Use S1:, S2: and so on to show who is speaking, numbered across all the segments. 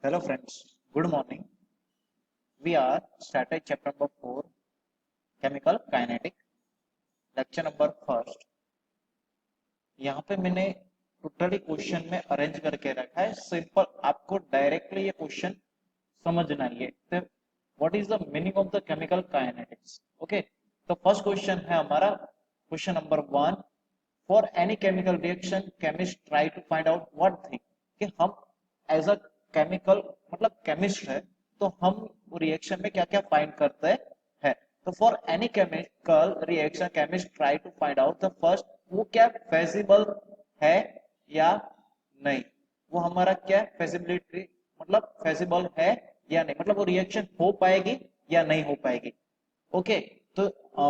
S1: Hello friends, good morning. We are started chapter number 4, chemical kinetic, lecture number first. यहाँ पे मैंने totally question में arrange करके रखा है सिंपल आपको डायरेक्टली ये क्वेश्चन समझना ही है what is the meaning of the chemical kinetics okay तो फर्स्ट क्वेश्चन है हमारा question number 1 for any chemical reaction chemist try to find out what thing कि हम एज अ केमिकल मतलब केमिस्ट है तो हम रिएक्शन में क्या क्या फाइंड करते हैं तो for any chemical reaction chemist try to find out the first वो क्या फेजिबल है या नहीं वो हमारा क्या फेजिबिलिटी मतलब फेजिबल है या नहीं मतलब वो रिएक्शन हो पाएगी या नहीं हो पाएगी ओके तो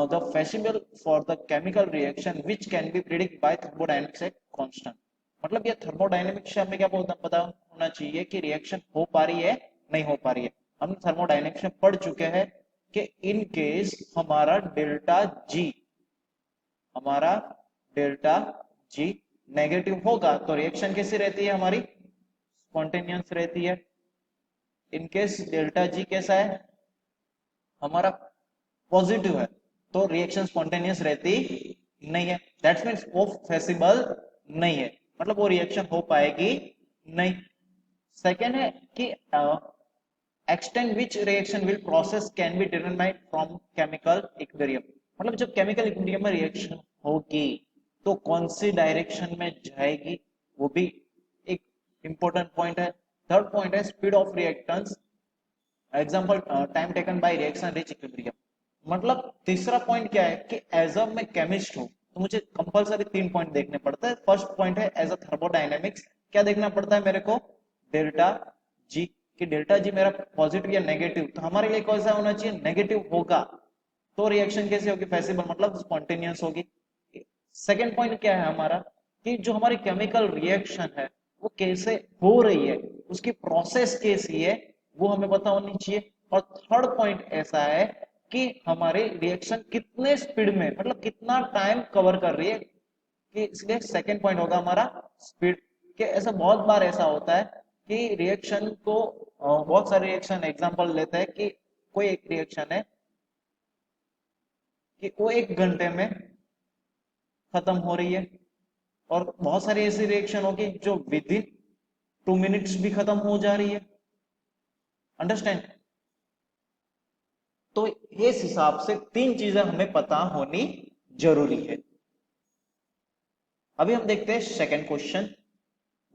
S1: the feasible for the chemical reaction which can be predict by thermodynamics at constant मतलब ये थर्मोडायनेमिक्स से हमें क्या पता होना चाहिए कि रिएक्शन हो पा रही है नहीं हो पा रही है हम थर्मोडायनेमिक्स में पढ़ चुके हैं कि इन केस हमारा डेल्टा जी नेगेटिव होगा तो रिएक्शन कैसी रहती है हमारी स्पॉन्टेनियस रहती है इन केस डेल्टा जी कैसा है हमारा पॉजिटिव है तो रिएक्शन स्पॉन्टेनियस रहती नहीं है दैट्स मीन्स वो फेसिबल नहीं है मतलब वो रिएक्शन हो पाएगी नहीं सेकेंड है कि extent which reaction will process can be determined from chemical equilibrium मतलब जब केमिकल इक्विलिब्रियम में रिएक्शन होगी तो कौन सी डायरेक्शन में जाएगी वो भी एक इंपॉर्टेंट पॉइंट है थर्ड पॉइंट है speed of reactance example time taken by reaction reach equilibrium मतलब तीसरा पॉइंट क्या है कि एज अ मैं केमिस्ट हूं तो मुझे कंपलसरी 3 पॉइंट देखने पड़ता है फर्स्ट पॉइंट है एज अ थर्मोडायनेमिक्स क्या देखना पड़ता है मेरे को डेल्टा जी कि डेल्टा जी मेरा पॉजिटिव या नेगेटिव तो हमारे लिए कौन सा होना चाहिए नेगेटिव होगा तो रिएक्शन कैसे होगी फेसिबल मतलब स्पॉन्टेनियस होगी सेकेंड पॉइंट क्या है हमारा कि जो हमारी केमिकल रिएक्शन है वो कैसे हो रही है उसकी प्रोसेस कैसी है वो हमें पता होनी चाहिए और थर्ड पॉइंट ऐसा है कि हमारे रिएक्शन कितने स्पीड में मतलब कितना टाइम कवर कर रही है कि इसलिए सेकेंड पॉइंट होगा हमारा स्पीड के ऐसा बहुत बार ऐसा होता है कि रिएक्शन को बहुत सारे रिएक्शन एग्जांपल लेते हैं कि कोई एक रिएक्शन है कि वो 1 घंटे में खत्म हो रही है और बहुत सारी ऐसी रिएक्शन होगी जो विद इन 2 मिनट्स भी खत्म हो जा रही है अंडरस्टैंड तो इस हिसाब से 3 चीजें हमें पता होनी जरूरी है अभी हम देखते हैं second question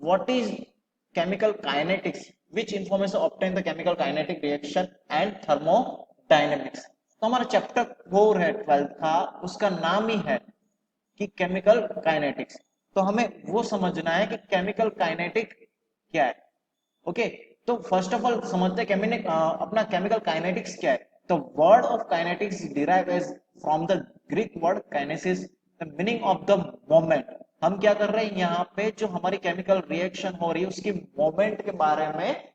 S1: what is chemical kinetics which information obtain the chemical kinetic reaction and thermodynamics तो हमारा चैप्टर 4 है 12th का उसका नाम ही है कि केमिकल काइनेटिक्स तो हमें वो समझना है कि केमिकल काइनेटिक क्या है ओके तो फर्स्ट ऑफ ऑल समझते हैं अपना केमिकल काइनेटिक्स क्या है the word of kinetics derive as from the Greek word kinesis the meaning of the moment हम क्या कर रहे हैं यहाँ पे जो हमारी केमिकल रिएक्शन हो रही है उसकी मोमेंट के बारे में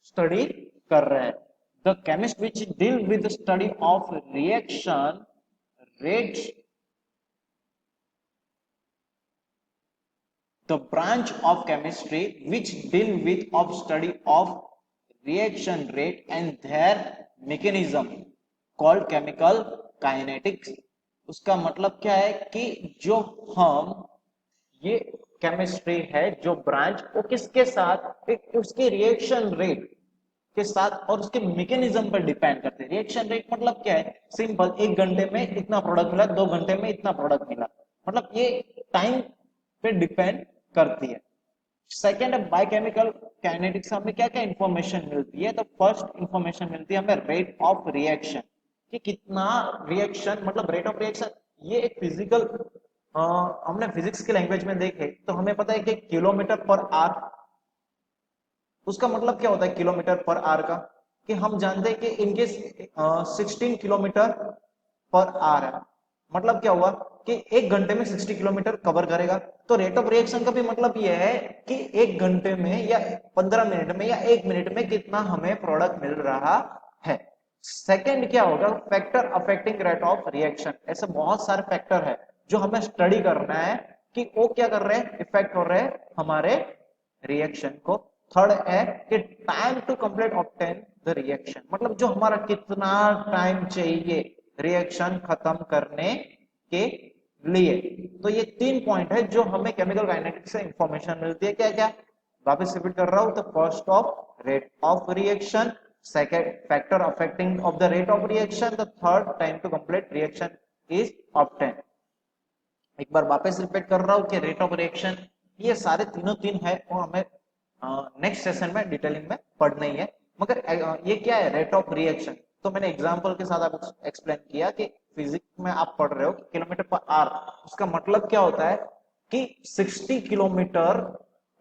S1: स्टडी कर रहे हैं the chemist which deal with study of reaction rate the branch of chemistry which deal with of study of reaction rate and their mechanism called chemical kinetics उसका मतलब क्या है कि जो हम ये केमिस्ट्री है जो ब्रांच वो किसके साथ उसके रिएक्शन रेट के साथ और उसके मैकेनिज्म पर डिपेंड करते हैं रिएक्शन रेट मतलब क्या है सिंपल 1 घंटे में इतना प्रोडक्ट मिला 2 घंटे में इतना प्रोडक्ट मिला मतलब ये टाइम पे डिपेंड करती है सेकेंड है बायोकेमिकल काइनेटिक्स हमें क्या क्या इंफॉर्मेशन मिलती है तो फर्स्ट इंफॉर्मेशन मिलती है हमें रेट ऑफ रिएक्शन कि कितना रिएक्शन मतलब रेट ऑफ रिएक्शन ये एक फिजिकल हमने फिजिक्स के लैंग्वेज में देखे तो हमें पता है कि किलोमीटर पर आवर उसका मतलब क्या होता है किलोमीटर पर आवर का कि हम जानते हैं कि इनके 16 किलोमीटर पर आवर है मतलब क्या हुआ कि 1 घंटे में 60 किलोमीटर कवर करेगा तो रेट ऑफ रिएक्शन का भी मतलब यह है कि 1 घंटे में या 15 मिनट में या 1 मिनट में कितना हमें प्रोडक्ट मिल रहा है सेकेंड क्या होगा factor affecting rate of reaction ऐसे बहुत सारे फैक्टर है जो हमें स्टडी करना है कि वो क्या कर रहे हैं इफेक्ट हो रहे हैं हमारे रिएक्शन को थर्ड है कि time to complete obtain the reaction, मतलब जो हमारा कितना टाइम चाहिए रिएक्शन खत्म करने के लिए। तो ये 3 पॉइंट है जो हमें केमिकल काइनेटिक्स से इंफॉर्मेशन मिलती है। क्या क्या, वापस रिपीट कर रहा हूं, the first of rate of reaction, second factor affecting of the rate of reaction, the third time to complete reaction is obtain. एक बार वापस रिपीट कर रहा हूं कि रेट ऑफ रिएक्शन, ये सारे तीनों तीन है वो हमें नेक्स्ट सेशन में डिटेलिंग में पढ़ना ही है। मगर ये क्या है रेट ऑफ रिएक्शन, तो मैंने एग्जांपल के साथ आपको एक्सप्लेन किया कि फिजिक्स में आप पढ़ रहे हो किलोमीटर पर आवर, उसका मतलब क्या होता है कि 60 किलोमीटर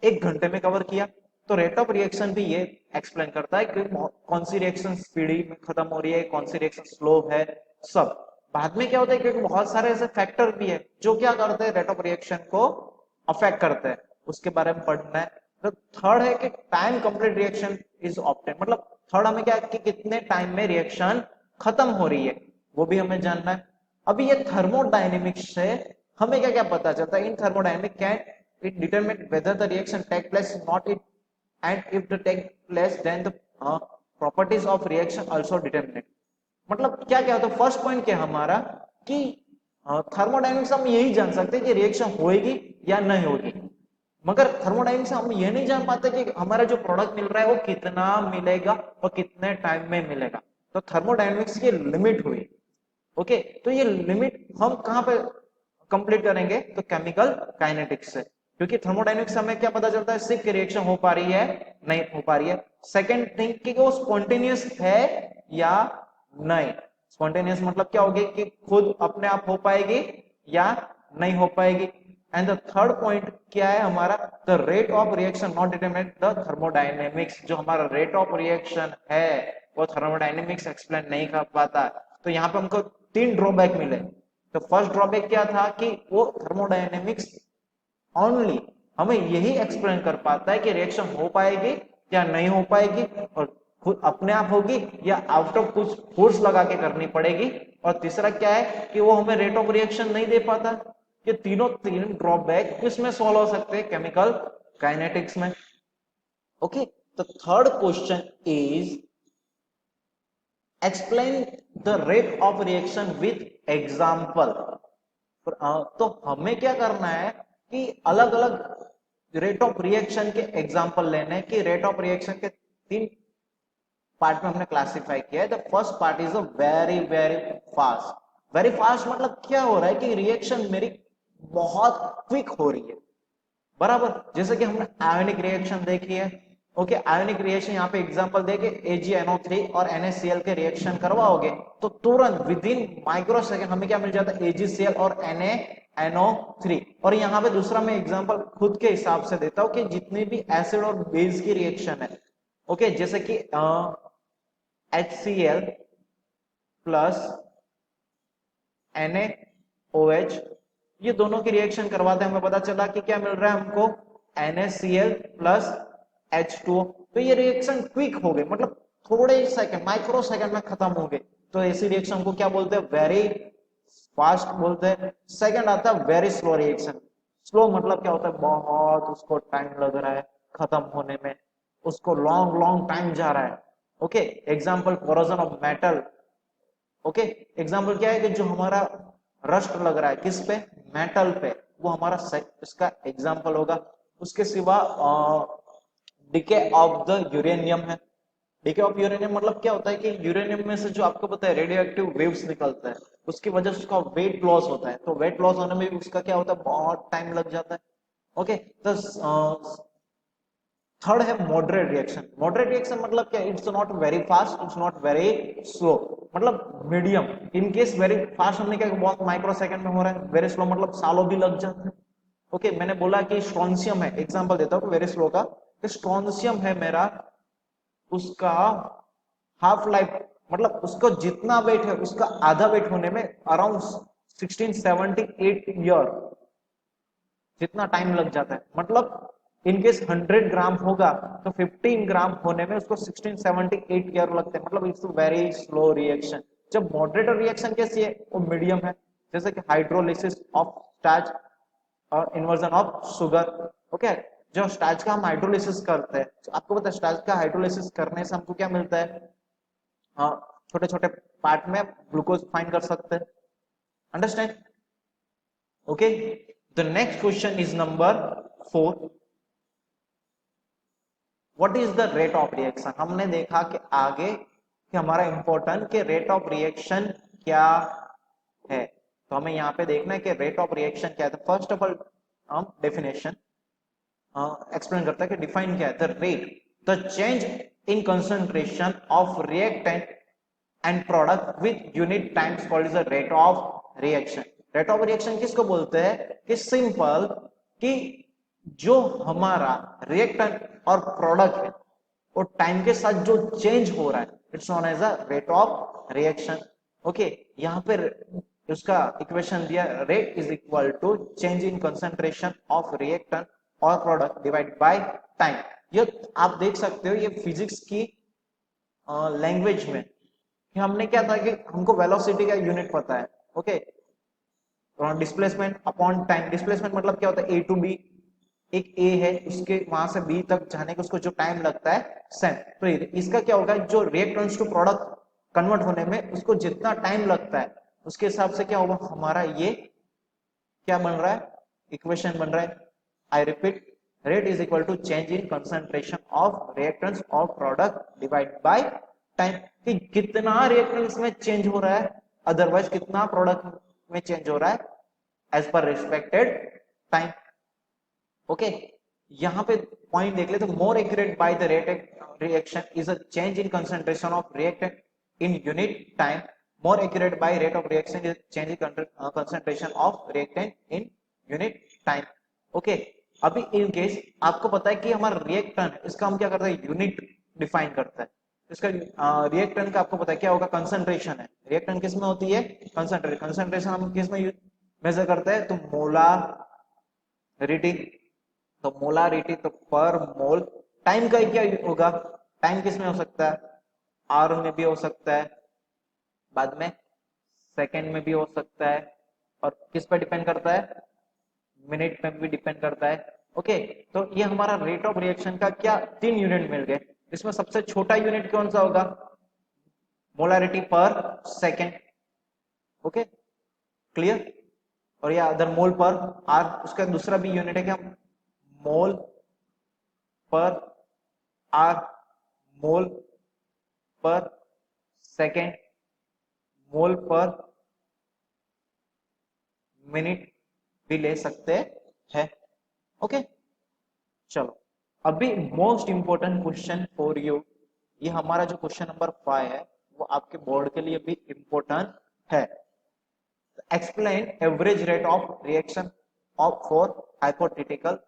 S1: एक घंटे में कवर किया। तो रेट ऑफ रिएक्शन भी ये एक्सप्लेन करता है कि कौन सी रिएक्शन स्पीडी में खत्म हो रही है, कौन सी रिएक्शन स्लो है, सब। बाद में क्या होता है, क्योंकि बहुत सारे ऐसे फैक्टर भी है जो क्या करते हैं रेट ऑफ रिएक्शन को अफेक्ट करते हैं, उसके बारे में पढ़ना है। तो थर्ड है कि time complete reaction is obtain, मतलब थर्ड हमें क्या कि कितने टाइम में रिएक्शन खत्म हो रही है वो भी हमें जानना है। अभी ये थर्मोडायनेमिक्स से हमें क्या क्या पता चलता है, in thermodynamic can it determine whether the reaction take place not it, and if the take place then the properties of reaction also determinate। मतलब क्या क्या होता है, फर्स्ट पॉइंट क्या हमारा कि थर्मोडायनेमिक्स हम यही जान सकते हैं कि रिएक्शन होएगी या नहीं होगी, मगर थर्मोडायनेमिक्स हम ये नहीं जान पाते कि हमारा जो प्रोडक्ट मिल रहा है वो कितना मिलेगा और कितने टाइम में मिलेगा। तो थर्मोडायनेमिक्स की लिमिट हुई। ओके, तो ये लिमिट हम कहां पे कंप्लीट करेंगे, तो केमिकल काइनेटिक्स से, क्योंकि थर्मोडायनेमिक्स हमें क्या पता चलता है सिर्फ कि रिएक्शन हो पा रही है नहीं हो पा रही है। सेकंड थिंग कि वो स्पॉन्टेनियस है या नहीं, स्पॉन्टेनियस मतलब क्या होगी कि खुद अपने आप हो पाएगी या नहीं हो पाएगी। एंड द थर्ड पॉइंट क्या है हमारा, the rate of reaction not determine the thermodynamics, जो हमारा रेट ऑफ रिएक्शन है वो थर्मोडायनेमिक्स एक्सप्लेन नहीं कर पाता। तो यहाँ पे हमको 3 ड्रॉबैक मिले। तो फर्स्ट ड्रॉबैक क्या था कि वो थर्मोडायनेमिक्स ओनली हमें यही एक्सप्लेन कर पाता है कि रिएक्शन हो पाएगी या नहीं हो पाएगी, और खुद अपने आप होगी या आउट ऑफ कुछ फोर्स लगा के करनी पड़ेगी। और तीसरा क्या है कि वो हमें रेट ऑफ रिएक्शन नहीं दे पाता। ये तीनों तीन ड्रॉबैक किसमें सॉल्व हो सकते हैं, केमिकल काइनेटिक्स में। ओके, तो third question is explain the rate of reaction with example. तो हमें क्या करना है कि अलग अलग रेट ऑफ रिएक्शन के एग्जाम्पल लेने की। रेट ऑफ रिएक्शन के 3 पार्ट में हमने क्लासिफाई किया है। The first part is a very very fast. Very fast मतलब क्या हो रहा है कि रिएक्शन मेरी बहुत क्विक हो रही है, बराबर। जैसे कि हमने आयोनिक रिएक्शन देखी है। ओके, आयोनिक रिएक्शन यहाँ पे एग्जांपल देके AgNO3 और NaCl के रिएक्शन करवाओगे तो तुरंत विद इन माइक्रो सेकंड हमें क्या मिल जाता है, AgCl और NaNO3। और यहाँ पे दूसरा मैं एग्जांपल खुद के हिसाब से देता हूँ कि जितनी भी एसिड और बेस की रिएक्शन है, ओके, जैसे कि HCl प्लस NaOH, ये दोनों की रिएक्शन करवाते हैं, हमें पता चला कि क्या मिल रहा है हमको, NaCl प्लस H2O। तो ये रिएक्शन क्विक हो गए, मतलब थोड़े ही सेकंड माइक्रो सेकंड में खत्म हो गए। तो ऐसी रिएक्शन को क्या बोलते हैं, वेरी फास्ट बोलते हैं। सेकंड आता है वेरी स्लो रिएक्शन। स्लो मतलब क्या होता है, बहुत उसको टाइम लग रहा है खत्म होने में, उसको लॉन्ग लॉन्ग टाइम जा रहा है। Okay, example corrosion of metal. Okay, example क्या है कि जो हमारा रस्ट लग रहा है किस पे, मेटल पे, वो हमारा इसका एग्जाम्पल होगा। उसके सिवा डिके ऑफ द यूरेनियम है। डिके ऑफ यूरेनियम मतलब क्या होता है कि यूरेनियम में से जो आपको पता है रेडियो एक्टिव वेव्स निकलता है, उसकी वजह से उसका वेट लॉस होता है। तो वेट लॉस होने में भी उसका क्या होता है, बहुत टाइम लग जाता है। ओके, तो थर्ड है मॉडरेट रिएक्शन। मॉडरेट रिएक्शन मतलब क्या, it's not very fast, it's not very slow, मतलब medium. In case very fast हमने क्या बहुत माइक्रो सेकंड में हो रहा है, वेरी स्लो मतलब सालों भी लग जाते हैं। ओके, मैंने बोला कि स्ट्रोंशियम है, एग्जांपल देता हूँ वेरी स्लो का। स्ट्रोंशियम है मेरा, उसका हाफ लाइफ मतलब उसको जितना वेट है उसका आधा वेट होने में अराउंड 1678 ईयर जितना टाइम लग जाता है। मतलब इनकेस 100 ग्राम होगा तो 15 ग्राम होने में उसको 1678 ईयर लगते हैं, मतलब इट्स वेरी स्लो रिएक्शन। जब मॉडरेट रिएक्शन कैसी है, वो मीडियम है, जैसे कि हाइड्रोलिसिस ऑफ स्टार्च और इन्वर्जन ऑफ शुगर। ओके, जो स्टार्च का हम हाइड्रोलिसिस करते हैं, तो आपको पता है स्टार्च का हाइड्रोलिसिस करने से हमको क्या मिलता है, हाँ, छोटे छोटे पार्ट में ग्लूकोज फाइंड कर सकते हैं। Understand? Okay, the next question is number 4। What is the rate of reaction? हमने देखा कि आगे कि हमारा इंपॉर्टेंट कि रेट ऑफ रिएक्शन क्या है, तो हमें यहाँ पे देखना है कि रेट ऑफ रिएक्शन क्या है। फर्स्ट ऑफ ऑल हम डेफिनेशन एक्सप्लेन करता है कि डिफाइन क्या है। The rate, the change in concentration of reactant and product with unit times called is the rate of reaction. Rate of reaction किसको बोलते हैं कि सिंपल कि जो हमारा रिएक्टेंट और प्रोडक्ट है वो टाइम के साथ जो चेंज हो रहा है, it's known as a rate of reaction. Okay, यहाँ पे उसका इक्वेशन दिया, rate is equal to change in concentration of reactant और प्रोडक्ट डिवाइड बाय टाइम। ये आप देख सकते हो, ये फिजिक्स की लैंग्वेज में कि हमने क्या था कि हमको वेलोसिटी का यूनिट पता है। Okay, displacement upon time. Displacement मतलब क्या होता है, ए टू बी, एक ए है उसके वहां से बी तक जाने के उसको जो टाइम लगता है सेम, तो इसका क्या होगा, जो रिएक्टेंट्स टू प्रोडक्ट कन्वर्ट होने में उसको जितना टाइम लगता है उसके हिसाब से क्या होगा हमारा ये क्या बन रहा है, इक्वेशन बन रहा है। I repeat, rate is equal to change in concentration of reactants of product divide by time, कि कितना रिएक्टेंट्स में चेंज हो रहा है, अदरवाइज कितना प्रोडक्ट में चेंज हो रहा है as per respected time. Okay, यहाँ पे पॉइंट देख ले तो more accurate by the rate reaction is a change in concentration of reactant in unit time. More accurate by rate of reaction is change in concentration of reactant in unit time. Okay, अभी in case आपको पता है कि हमारा reactant, इसका हम क्या करते हैं, यूनिट डिफाइन करता है। इसका रिएक्टेंट का आपको पता है क्या होगा, कंसंट्रेशन है। रिएक्टेंट किस में होती है, कंसंट्रेशन। कंसंट्रेशन हम किस में मेजर करते हैं, तो मोलारिटी, तो मोलारिटी तो पर मोल। टाइम का क्या होगा, टाइम किस में हो सकता है, आर में भी हो सकता है, बाद में सेकंड में भी हो सकता है, और किस पर डिपेंड करता है, मिनट में भी डिपेंड करता है। ओके, तो ये हमारा रेट ऑफ रिएक्शन का क्या 3 यूनिट मिल गए। इसमें सबसे छोटा यूनिट कौन सा होगा, मोलारिटी पर सेकेंड। Okay, clear? और या अदर मोल पर आर, उसका दूसरा भी यूनिट है क्या, मोल पर आर, मोल पर सेकेंड, मोल पर मिनट भी ले सकते हैं। ओके, चलो अभी most important question for you, ये हमारा जो क्वेश्चन नंबर 5 है वो आपके बोर्ड के लिए भी इंपॉर्टेंट है। Explain average rate of reaction of for hypothetical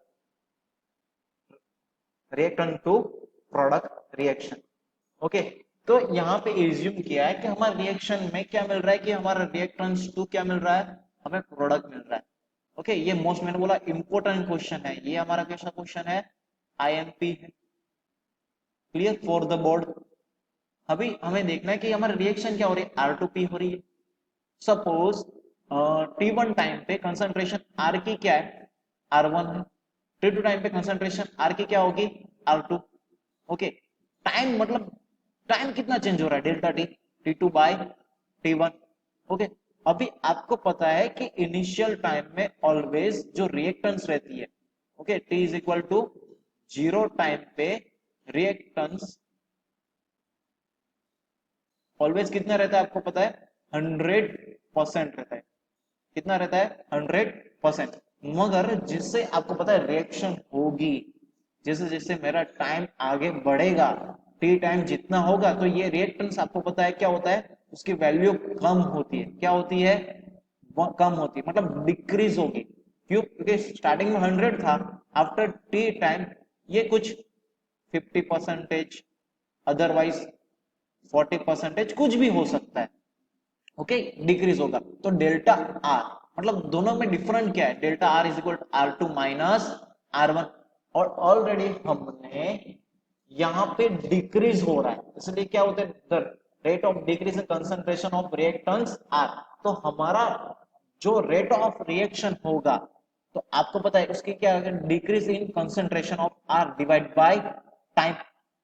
S1: reactant to product reaction. Okay, तो यहाँ पे एज्यूम किया है कि हमारे रिएक्शन में क्या मिल रहा है, कि हमारा रिएक्टेंट्स टू क्या मिल रहा है, हमें प्रोडक्ट मिल रहा है। ओके, ये मोस्ट, मैंने बोला इंपॉर्टेंट क्वेश्चन है, ये हमारा कैसा क्वेश्चन है, आईएमपी है। Clear for the board? अभी हमें देखना है कि हमारा रिएक्शन क्या हो रही है, R2P हो रही है। सपोज T1 टाइम पे कंसंट्रेशन R की क्या है, R1 है। T2 टाइम पे कंसंट्रेशन R की क्या होगी, R2। ओके, टाइम मतलब टाइम कितना चेंज हो रहा है, delta T, T2 bye T1। Okay, अभी आपको पता है कि इनिशियल टाइम में ऑलवेज जो रिएक्टेंस रहती है, okay, T is equal to 0 time पे रिएक्टेंस ऑलवेज कितना रहता है, आपको पता है 100% रहता है। कितना रहता है, 100%। मगर जिससे आपको पता है रिएक्शन होगी, जैसे जैसे मेरा टाइम आगे बढ़ेगा, टी टाइम जितना होगा, तो ये रिएक्टेंस आपको पता है क्या होता है, उसकी वैल्यू कम होती है। क्या होती है, वो कम होती है, मतलब डिक्रीज होगी। क्यों, क्योंकि स्टार्टिंग में 100 था, आफ्टर टी टाइम ये कुछ 50%, अदरवाइज 40%, कुछ भी हो सकता है। ओके, डिक्रीज होगा। तो डेल्टा आर मतलब दोनों में डिफरेंट क्या है, delta R is equal to R2 minus R1। और ऑलरेडी हमने यहाँ पे डिक्रीज हो रहा है, इसलिए क्या होता है, the rate of decrease in concentration of reactants R. तो हमारा जो रेट ऑफ रिएक्शन होगा तो आपको पता है उसकी क्या होगा, decrease in concentration of R divide by time.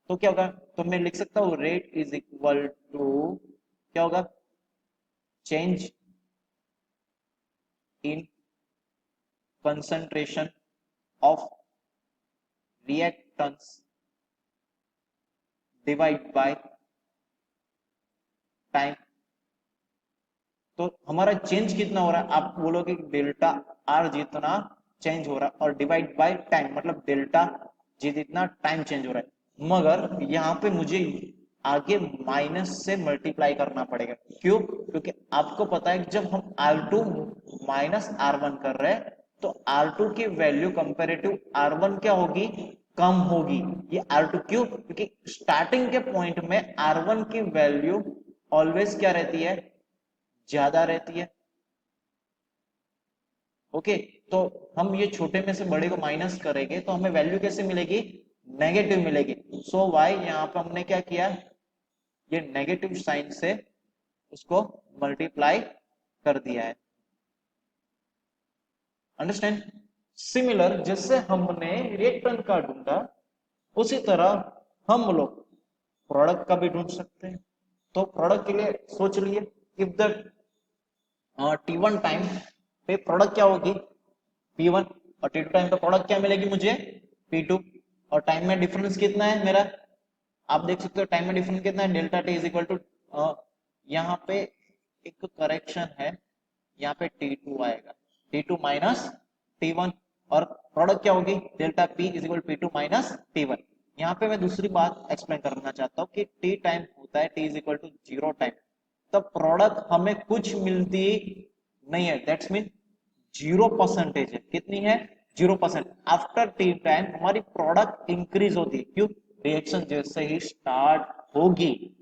S1: तो क्या होगा, तो मैं लिख सकता हूँ रेट इज इक्वल टू क्या होगा, change in concentration of reactance divide by time. तो हमारा चेंज कितना हो रहा है, आप बोलोगे डेल्टा आर जितना चेंज हो रहा है और डिवाइड बाय टाइम मतलब डेल्टा जी जितना टाइम चेंज हो रहा है, मगर यहाँ पे मुझे आगे माइनस से मल्टीप्लाई करना पड़ेगा। क्यों, क्योंकि आपको पता है कि जब हम R2 माइनस R1 कर रहे हैं तो R2 की वैल्यू कंपेरेटिव R1 क्या होगी, कम होगी। ये R2 क्यों, क्योंकि स्टार्टिंग के पॉइंट में R1 की वैल्यू ऑलवेज क्या रहती है, ज्यादा रहती है। ओके, तो हम ये छोटे में से बड़े को माइनस करेंगे तो हमें वैल्यू कैसे मिलेगी, नेगेटिव मिलेगी। सो वाई यहाँ पे हमने क्या किया, ये नेगेटिव साइन से उसको मल्टीप्लाई कर दिया है। अंडरस्टैंड। सिमिलर जैसे हमने रिएक्टेंट का ढूंढा उसी तरह हम लोग प्रोडक्ट का भी ढूंढ सकते हैं। तो प्रोडक्ट के लिए सोच लिए, इफ द T1 टाइम पे प्रोडक्ट क्या होगी, P1, और T2 टाइम पे प्रोडक्ट क्या मिलेगी मुझे, P2। और टाइम में डिफरेंस कितना है मेरा, आप देख सकते हो टाइम में डिफरेंस कितना है, delta T is equal to, यहाँ पे एक करेक्शन है, यहाँ पे T2 आएगा, T2 माइनस T1। और प्रोडक्ट क्या होगी, delta P is equal P2 minus T1। यहाँ पे मैं दूसरी बात एक्सप्लेन करना चाहता हूँ कि T टाइम होता है T is equal to 0 time, तब प्रोडक्ट हमें कुछ मिलती नहीं है, दैट्स मीन 0% है। कितनी है, 0%। आफ्टर टी टाइम हमारी प्रोडक्ट इंक्रीज होती है, क्यों, रिएक्शन जैसे ही स्टार्ट होगी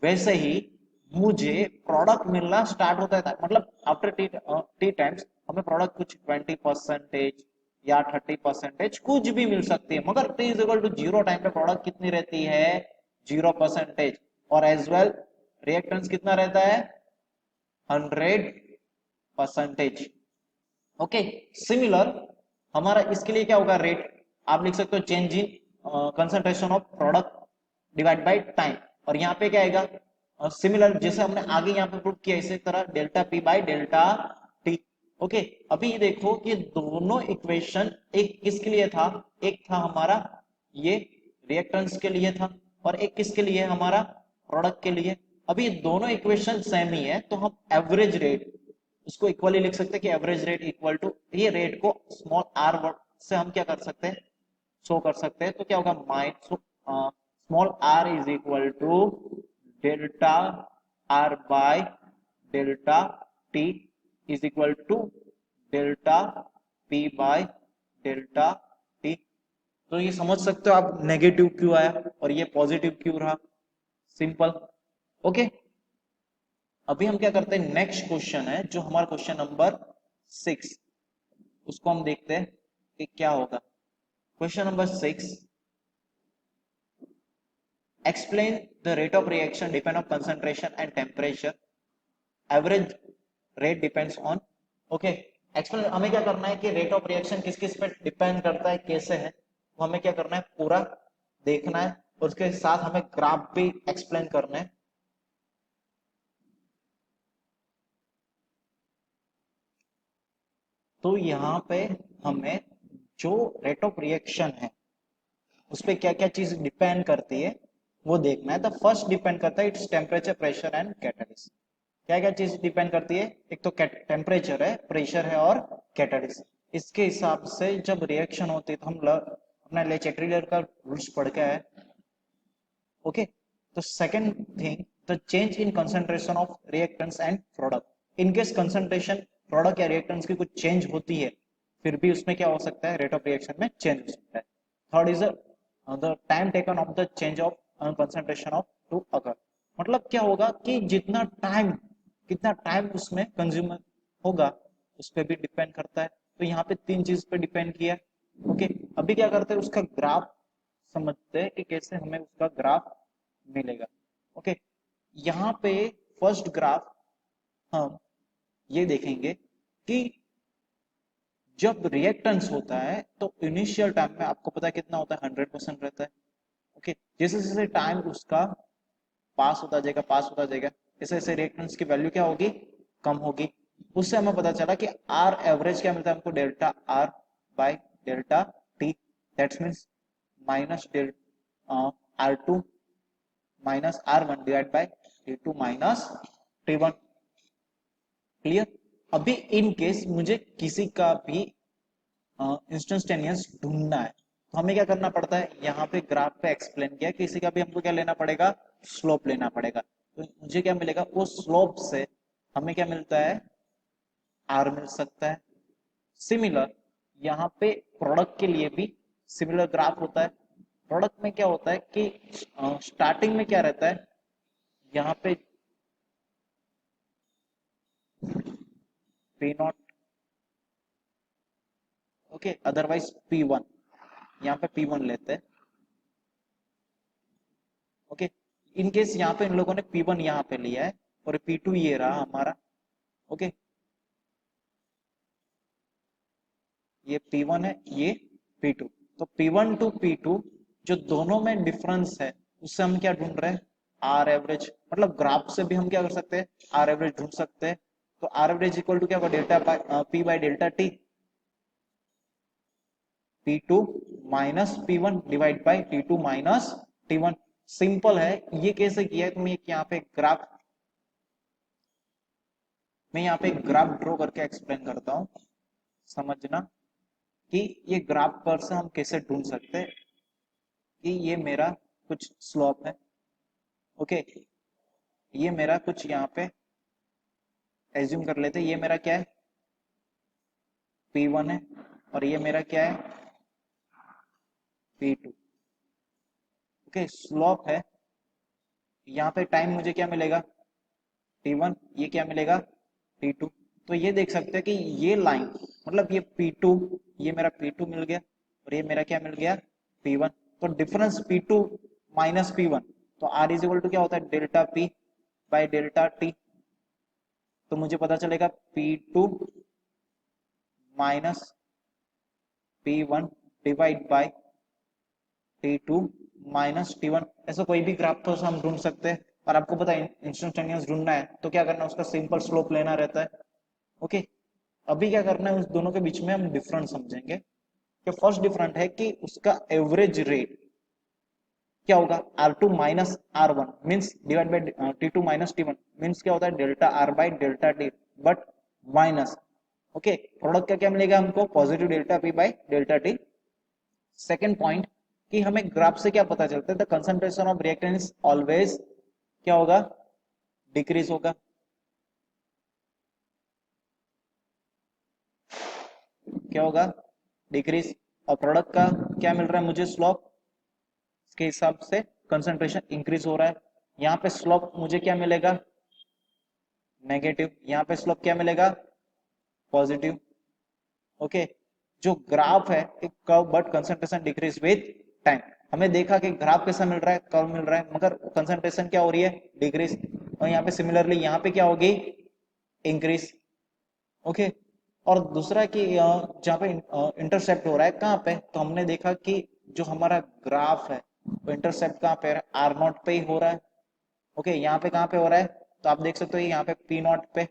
S1: वैसे ही मुझे प्रोडक्ट मिलना स्टार्ट होता है। मतलब आफ्टर टी टाइम्स हमें प्रोडक्ट कुछ 20% या 30% कुछ भी मिल सकती है, मगर T is equal to 0 time पे प्रोडक्ट कितनी रहती है, 0%। और एज वेल रिएक्टेंस कितना रहता है, 100%। ओके, सिमिलर हमारा इसके लिए क्या होगा, रेट आप लिख सकते हो change in concentration of product divide by time. और यहाँ पे क्या आएगा, सिमिलर जैसे हमने आगे यहाँ पे प्रूव किया इसी तरह delta P by delta T. Okay, अभी देखो कि दोनों इक्वेशन एक किसके लिए था, एक था हमारा ये रिएक्टेंस के लिए था और एक किसके लिए, हमारा प्रोडक्ट के लिए। अभी दोनों इक्वेशन सेम ही है तो हम एवरेज रेट उसको इक्वली लिख सकते हैं कि एवरेज रेट इक्वल टू, ये रेट को स्मॉल आर वर्ड से हम क्या कर सकते हैं, शो कर सकते हैं। तो क्या होगा, minus small R is equal to delta R by delta T is equal to delta P by delta T. तो ये समझ सकते हो आप नेगेटिव क्यों आया और ये पॉजिटिव क्यों रहा, सिंपल। ओके, अभी हम क्या करते हैं, नेक्स्ट क्वेश्चन है जो हमारा क्वेश्चन नंबर 6, उसको हम देखते हैं कि क्या होगा। Question number 6, explain the rate of reaction depend on concentration and temperature, average rate depends on. Okay, explain हमें क्या करना है कि रेट ऑफ रिएक्शन किस किस पे डिपेंड करता है, कैसे है, तो हमें क्या करना है, पूरा देखना है और उसके साथ हमें ग्राफ भी एक्सप्लेन करना है। तो यहाँ पे हमें जो रेट ऑफ रिएक्शन है उस पर क्या क्या चीज डिपेंड करती है वो देखना है। तो फर्स्ट डिपेंड करता है its temperature, pressure and catalyst. क्या क्या चीज डिपेंड करती है, एक तो टेम्परेचर है, प्रेशर है और कैटलिस्ट। इसके हिसाब से जब रिएक्शन होती है तो हम अपना ले चैक्रियर का रूल्स पढ़ के आए। ओके, तो second thing, the change in concentration of reactants and product. In case concentration product या रिएक्टेंट्स की कुछ चेंज होती है फिर भी उसमें क्या हो सकता है, रेट ऑफ रिएक्शन में चेंज हो सकता है। Third is the time taken of the change of concentration of to अगर। मतलब क्या होगा कि जितना टाइम, कितना टाइम उसमें कंज्यूम होगा उस पर भी डिपेंड करता है। तो यहाँ पे तीन चीज पे डिपेंड किया। ओके, अभी क्या करते हैं, उसका ग्राफ समझते हैं कि कैसे हमें उसका ग्राफ मिलेगा। ओके, यहाँ पे फर्स्ट ग्राफ हम ये देखेंगे कि जब रिएक्टेंस होता है तो इनिशियल टाइम में आपको पता है कितना होता है, 100% रहता है। ओके, जैसे जैसे टाइम उसका पास होता जाएगा, ऐसे ऐसे रिएक्टेंस की वैल्यू क्या होगी, कम होगी। उससे हमें पता चला कि आर एवरेज क्या मिलता है हमको, delta R by delta T, that's means minus del R two minus R one divide by T two minus T one. Clear? अभी इन केस मुझे किसी का भी इंस्टेंटेनियस ढूंढना है तो हमें क्या करना पड़ता है, यहाँ पे ग्राफ पे एक्सप्लेन किया, किसी का भी हमको क्या लेना पड़ेगा, स्लोप लेना पड़ेगा। तो मुझे क्या मिलेगा, वो स्लोप से हमें क्या मिलता है, आर मिल सकता है। सिमिलर यहाँ पे प्रोडक्ट के लिए भी सिमिलर ग्राफ होता है। प्रोडक्ट में क्या होता है कि स्टार्टिंग में क्या रहता है, यहाँ पे P not, okay, otherwise P one, यहाँ पे पी वन लेते हैं। ओके, इन केस यहाँ पे इन लोगों ने पी वन यहाँ पे लिया है और पी टू ये रहा हमारा। ओके, ये पी वन है, ये पी टू। तो P one to P two जो दोनों में डिफरेंस है उससे हम क्या ढूंढ रहे हैं, आर एवरेज। मतलब ग्राफ से भी हम क्या कर सकते हैं, आर एवरेज ढूंढ सकते हैं। तो आर एवरेज इक्वल टू क्या होगा, delta by P by delta T, P two minus P one divide by T two minus T one. Simple है। ये कैसे किया है, तो मैं यहाँ पे ग्राफ, मैं यहाँ पे ग्राफ ड्रॉ करके एक्सप्लेन करता हूँ, समझना कि ये ग्राफ पर से हम कैसे ढूंढ सकते हैं कि ये मेरा कुछ स्लोप है। ओके, ये मेरा कुछ यहाँ पे एज्यूम कर लेते हैं, ये मेरा क्या है, P1 है, और ये मेरा क्या है, P2। ओके, स्लोप है, यहाँ पे टाइम मुझे क्या मिलेगा, T1, ये क्या मिलेगा, T2। तो ये देख सकते हैं कि ये लाइन, मतलब ये P2, ये मेरा P2 मिल गया और ये मेरा क्या मिल गया, P1। तो डिफरेंस P2 माइनस P1, तो R इज इक्वल टू क्या होता है, delta P bye delta T। तो मुझे पता चलेगा P2 minus P1 divide by T2 minus T1। ऐसा कोई भी ग्राफ तो हम ढूंढ सकते हैं। और आपको पता है इंस्टेंटेनियस ढूंढना है तो क्या करना है, उसका सिंपल स्लोप लेना रहता है। ओके, अभी क्या करना है, उस दोनों के बीच में हम डिफरेंस समझेंगे। कि फर्स्ट डिफरेंट है कि उसका एवरेज रेट क्या होगा, R2 minus R1 means divide by T2 minus T1 means क्या होता है, delta R by delta T, but minus. Okay, product का क्या मिलेगा हमको, positive delta P by delta T। Second point कि हमें ग्राफ से क्या पता चलता है, the concentration of reactance always क्या होगा, डिक्रीज होगा। क्या होगा, डिक्रीज। और प्रोडक्ट का क्या मिल रहा है मुझे, स्लोप, इसके हिसाब से कंसंट्रेशन इंक्रीज हो रहा है। यहाँ पे स्लोप मुझे क्या मिलेगा, नेगेटिव। यहाँ पे स्लोप क्या मिलेगा, पॉजिटिव। ओके, जो ग्राफ है एक curve but concentration decrease with time. हमें देखा कि ग्राफ कैसा मिल रहा है, कर्व मिल रहा है, मगर कंसंट्रेशन क्या हो रही है, डिक्रीज। और यहाँ पे सिमिलरली यहाँ पे क्या होगी, इंक्रीज। ओके, और दूसरा कि जहाँ पे इंटरसेप्ट हो रहा है कहाँ पे, तो हमने देखा कि जो हमारा ग्राफ है वो इंटरसेप्ट कहाँ पे आर नॉट पे ही हो रहा है। ओके, यहाँ पे कहाँ पे हो रहा है, तो आप देख सकते हो यहाँ पे पी नॉट पे,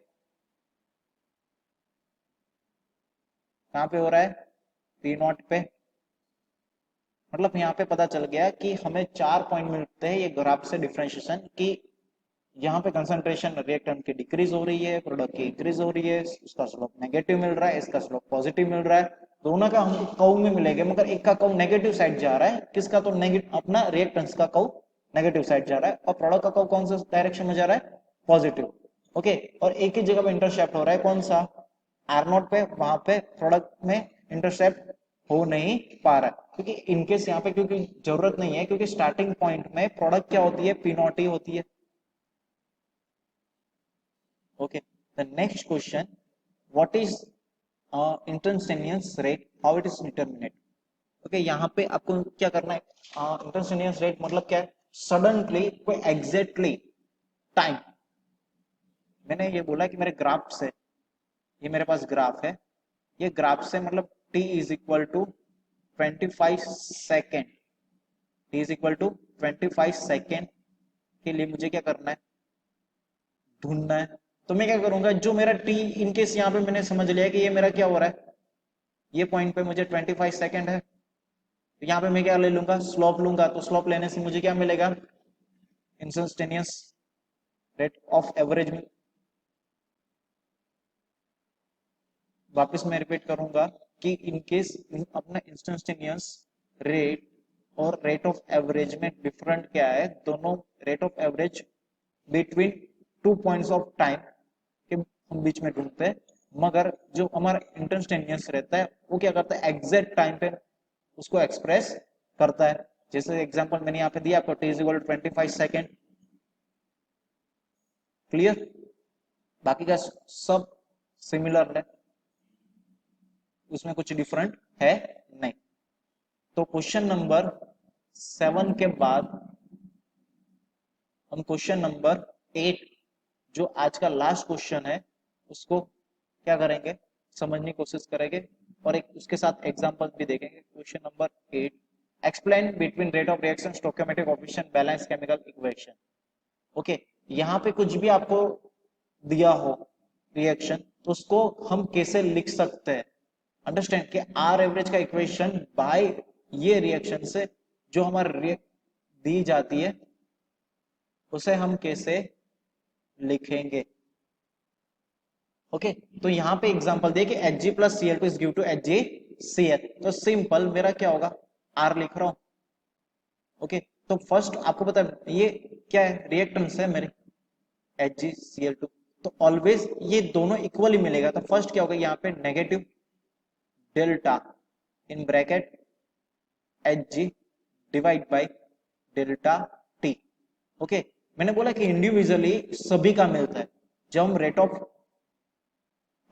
S1: कहाँ पे हो रहा है, पी नॉट पे। मतलब यहाँ पे पता चल गया कि हमें 4 पॉइंट मिलते हैं ये ग्राफ से डिफरेंशिएशन की। यहाँ पे कंसंट्रेशन रिएक्टेंट की डिक्रीज हो रही है, प्रोडक्ट की इंक्रीज हो रही है, उसका स्लोप नेगेटिव मिल रहा है, इसका स्लोप पॉजिटिव मिल रहा है। दोनों का हमको कर्व में मिलेगा, मगर एक का कर्व नेगेटिव साइड जा रहा है, किसका, तो नेगेटिव, अपना रिएक्टेंस का कर्व नेगेटिव साइड जा रहा है, और प्रोडक्ट का कर्व कौन सा डायरेक्शन में जा रहा है, पॉजिटिव। ओके, और एक ही जगह पे इंटरसेप्ट हो रहा है, कौन सा, आर नोट पे, वहां पे प्रोडक्ट में इंटरसेप्ट हो नहीं पा रहा है, क्योंकि इनकेस यहाँ पे क्योंकि जरूरत नहीं है, क्योंकि स्टार्टिंग पॉइंट में प्रोडक्ट क्या होती है, पी नॉट ही होती है। Okay, the next question, what is instantaneous rate, how it is determined? Okay, यहाँ पे आपको क्या करना है, इंस्टेंटेनियस रेट मतलब क्या है, सडनली कोई एग्जैक्टली टाइम। मैंने ये बोला कि मेरे ग्राफ से, ये मेरे पास ग्राफ है, ये ग्राफ से मतलब t is equal to 25 second, t is equal to 25 second के लिए मुझे क्या करना है, ढूंढना है। तो मैं क्या करूंगा, जो मेरा t इनकेस यहाँ पे मैंने समझ लिया कि ये मेरा क्या हो रहा है, ये पॉइंट पे मुझे 25 सेकेंड है, तो यहाँ पे मैं क्या ले लूंगा, स्लोप लूंगा। तो स्लोप लेने से मुझे क्या मिलेगा, इंस्टेंटेनियस रेट ऑफ एवरेज में। वापस मैं रिपीट करूंगा कि इनकेस अपना इंस्टेंटेनियस रेट और रेट ऑफ एवरेज में डिफरेंट क्या है, दोनों rate of average between 2 points of time के हम बीच में ढूंढते हैं, मगर जो हमारा इंस्टेंटेनियस रहता है वो क्या करता है, एग्जैक्ट टाइम पे उसको एक्सप्रेस करता है। जैसे एग्जांपल मैंने यहाँ पे दिया आपको, t is equal to 25 second. Clear, बाकी का सब सिमिलर है, उसमें कुछ डिफरेंट है नहीं। तो क्वेश्चन नंबर 7 के बाद हम क्वेश्चन नंबर 8, जो आज का लास्ट क्वेश्चन है, उसको क्या करेंगे, समझने की कोशिश करेंगे और एक उसके साथ एग्जांपल भी देखेंगे। Question number 8, explain between rate of reaction stoichiometric coefficient balance chemical equation. Okay, यहाँ पे कुछ भी आपको दिया हो रिएक्शन, तो उसको हम कैसे लिख सकते हैं, अंडरस्टैंड कि आर एवरेज का इक्वेशन बाय ये रिएक्शन से जो हमारे दी जाती है उसे हम कैसे लिखेंगे। ओके, तो यहाँ पे एग्जांपल देखिए, Hg plus Cl2 is give to HgCl, तो सिंपल मेरा क्या होगा, R लिख रहा हूं। ओके, तो फर्स्ट आपको पता है ये क्या है, रिएक्टेंस है मेरे HgCl2, तो ऑलवेज ये दोनों इक्वली मिलेगा। तो फर्स्ट क्या होगा, यहाँ पे negative delta in bracket Hg divide by delta T। Okay, मैंने बोला कि इंडिविजुअली सभी का मिलता है, जब हम रेट ऑफ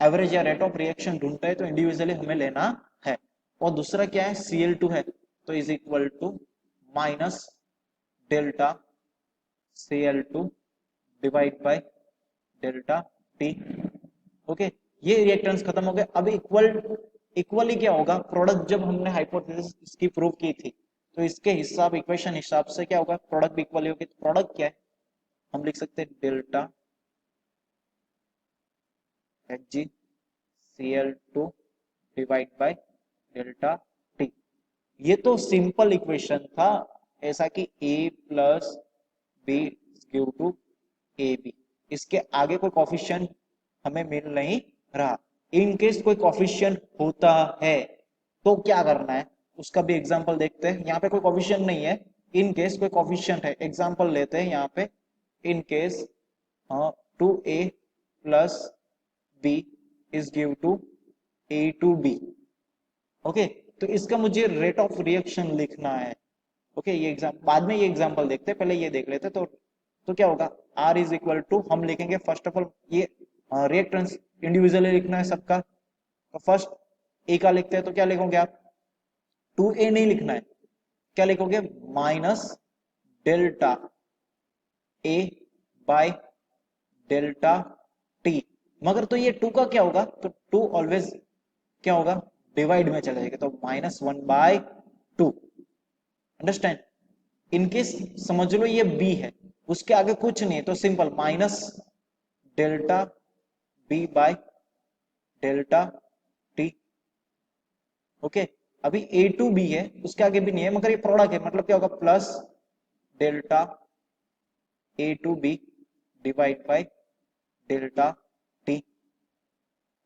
S1: एवरेज या रेट ऑफ रिएक्शन ढूंढते हैं तो इंडिविजुअली हमें लेना है। और दूसरा क्या है, Cl2 है, तो is equal to minus delta Cl2 divide by delta T। Okay, ये रिएक्टेंस खत्म हो गए। अब इक्वली क्या होगा, प्रोडक्ट जब हमने हाइपोथेसिस इसकी प्रूव की थी, तो इसके हिसाब इक्वेशन हिसाब से क्या होगा, प्रोडक्ट भी इक्वली होगी। तो प्रोडक्ट क्या है, हम लिख सकते हैं delta HgCl2 divide by delta T। ये तो सिंपल इक्वेशन था, ऐसा कि A plus B give to AB, इसके आगे कोई कोफिशिएंट हमें मिल नहीं रहा। इन केस कोई कोफिशिएंट होता है तो क्या करना है, उसका भी एग्जांपल देखते हैं। यहाँ पे कोई कोफिशिएंट नहीं है, इन केस कोई कोफिशिएंट है, एग्जांपल लेते हैं यहाँ पे। In case 2A plus B is give to A two B। Okay, तो इसका मुझे रेट ऑफ रिएक्शन लिखना है। ओके, ये एग्जाम बाद में, ये एग्जांपल देखते हैं, पहले ये देख लेते हैं। तो क्या होगा, R इज इक्वल टू, हम लिखेंगे फर्स्ट ऑफ ऑल ये रिएक्टेंस इंडिविजुअली लिखना है सबका, तो फर्स्ट ए का लिखते हैं, तो क्या लिखोगे आप, 2A नहीं लिखना है, क्या लिखोगे, minus delta A by delta T। मगर तो ये 2 का क्या होगा, तो 2 ऑलवेज क्या होगा, डिवाइड में चला जाएगा, तो -1/2। अंडरस्टैंड, इनकेस समझ लो ये B है, उसके आगे कुछ नहीं है, तो simple minus delta B bye delta T। Okay, अभी A टू B है, उसके आगे भी नहीं है, मगर ये प्रोडक्ट है, मतलब क्या होगा, plus delta A two B divide by delta T।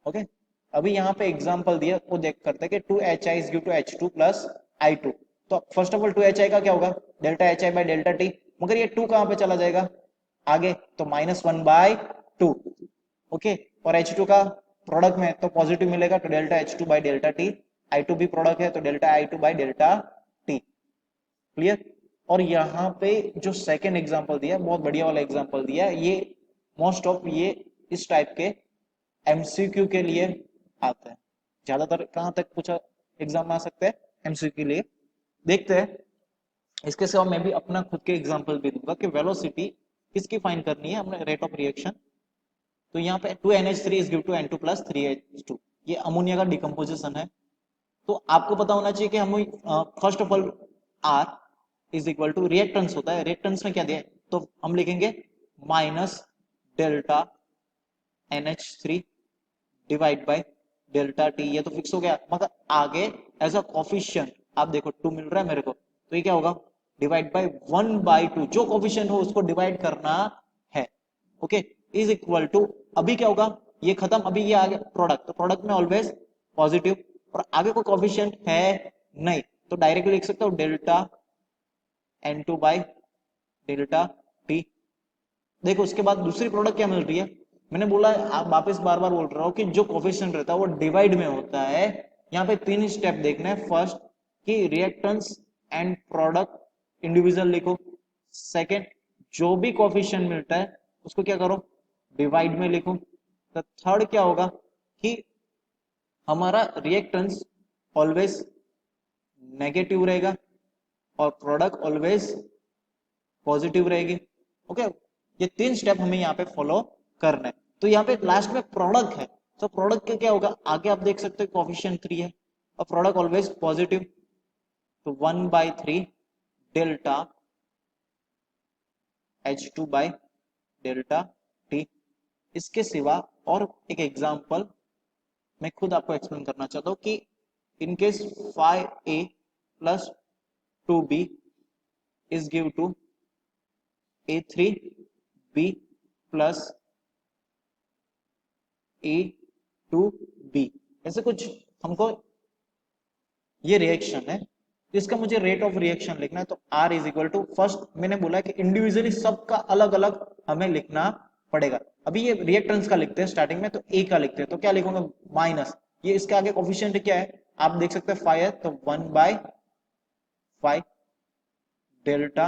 S1: Okay, अभी यहाँ पे एग्जांपल दिया, वो देख करते हैं कि 2HI is give to H2 plus I2। तो फर्स्ट ऑफ ऑल 2HI का क्या होगा, delta HI bye delta T, मगर ये 2 कहां पे चला जाएगा आगे, तो -1/2। ओके, और H2 का प्रोडक्ट में तो पॉजिटिव मिलेगा, तो delta H2 bye delta T। I2 भी प्रोडक्ट है, तो delta I2 bye delta T। Clear. और यहाँ पे जो सेकेंड एग्जांपल दिया, बहुत बढ़िया वाला एग्जांपल दिया, ये मोस्ट ऑफ ये इस टाइप के एमसीक्यू के लिए आता है, ज्यादातर कहां तक पूछा एग्जाम में आ सकता है, एमसीक्यू के लिए। देखते हैं, इसके सिवा मैं भी अपना खुद के एग्जांपल भी दूंगा कि वेलोसिटी किसकी फाइंड करनी है, हमने रेट ऑफ रिएक्शन। तो यहाँ पे 2NH3 is give to N2 plus 3H2, ये अमोनिया का डिकम्पोजिशन है। तो आपको पता होना चाहिए कि हम first of all R is equal to reactants होता है, रिएक्टेंस में क्या दिया है, तो हम लिखेंगे minus delta NH3 divide by delta T, ये तो फिक्स हो गया, मगर आगे एज अ कोफिशिएंट आप देखो 2 मिल रहा है मेरे को, तो ये क्या होगा डिवाइड बाय 1/2, जो कोफिशिएंट हो उसको डिवाइड करना है, ओके, इज इक्वल टू, अभी क्या होगा ये खत्म, अभी ये आ गया प्रोडक्ट, तो प्रोडक्ट में ऑलवेज पॉजिटिव, और आगे कोई कोफिशिएंट है नहीं, तो डायरेक्टली लिख सकते हो delta N2 bye delta T. देखो उसके बाद दूसरी प्रोडक्ट क्या मिल रही है, मैंने बोला आप वापस बार बार बोल रहा हूं कि जो कोफिशिएंट रहता है वो डिवाइड में होता है। यहाँ पे 3 स्टेप देखना है, फर्स्ट कि रिएक्टेंस एंड प्रोडक्ट इंडिविजुअल लिखो, सेकंड जो भी कोफिशिएंट मिलता है उसको क्या करो डिवाइड में लिखो, तो थर्ड क्या होगा कि हमारा रिएक्टेंस ऑलवेज नेगेटिव रहेगा और प्रोडक्ट ऑलवेज पॉजिटिव रहेगी, ओके। ये 3 स्टेप हमें यहाँ पे फॉलो करना है। तो यहाँ पे लास्ट में प्रोडक्ट है, तो प्रोडक्ट का क्या होगा, आगे आप देख सकते हो कोफिशिएंट 3 है और प्रोडक्ट ऑलवेज पॉजिटिव, तो 1/3 delta H2 bye delta T. इसके सिवा और एक एग्जांपल मैं खुद आपको एक्सप्लेन करना चाहता हूँ कि in case 5A plus 2B is give to A3B plus A2B, ऐसे कुछ हमको ये रिएक्शन है, इसका मुझे रेट ऑफ रिएक्शन लिखना है, तो R is equal to, first मैंने बोला कि इंडिविजुअली सबका अलग अलग हमें लिखना पड़ेगा। अभी ये रिएक्टेंस का लिखते हैं स्टार्टिंग में, तो A का लिखते हैं, तो क्या लिखूंगा माइनस, ये इसके आगे कोफिशिएंट क्या है आप देख सकते हैं 5 है, तो 1/5 delta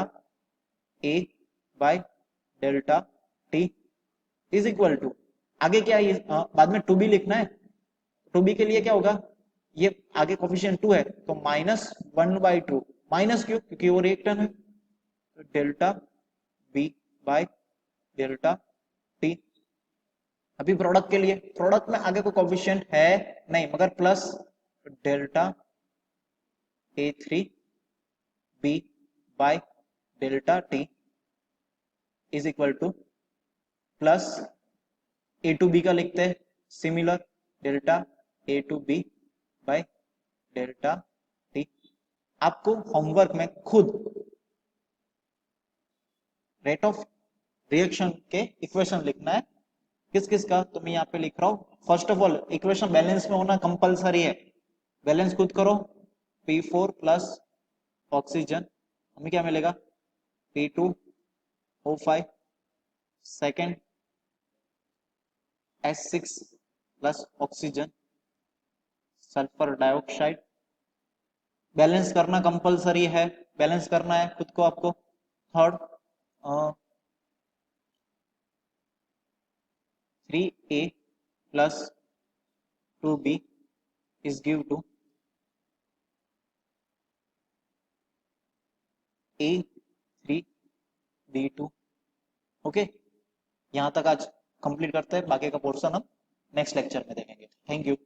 S1: A by delta T is equal to, आगे क्या है बाद में 2B लिखना है, 2B के लिए क्या होगा, ये आगे कोफिशिएंट 2 है तो -1/2, माइनस क्यों, क्योंकि वो रिएक्टेंट है, तो delta B bye delta T। अभी प्रोडक्ट के लिए, प्रोडक्ट में आगे कोई कोफिशिएंट है नहीं मगर प्लस, तो delta A3B bye delta T is equal two plus A2B का लिखते हैं similar, delta A2B bye delta T। आपको होमवर्क में खुद रेट ऑफ रिएक्शन के इक्वेशन लिखना है, किस किस का, तो मैं यहाँ पे लिख रहा हूँ। First of all equation balance में होना कंपलसरी है, बैलेंस खुद करो, P4 प्लस ऑक्सीजन हमें क्या मिलेगा P2O5, second S6 plus oxygen sulphur dioxide, balance करना कंपलसरी है, बैलेंस करना है खुद को आपको। Third 3A plus 2B is give to A3B2, okay. यहाँ तक आज कंप्लीट करते हैं, बाकी का पोर्शन हम नेक्स्ट लेक्चर में देखेंगे। Thank you.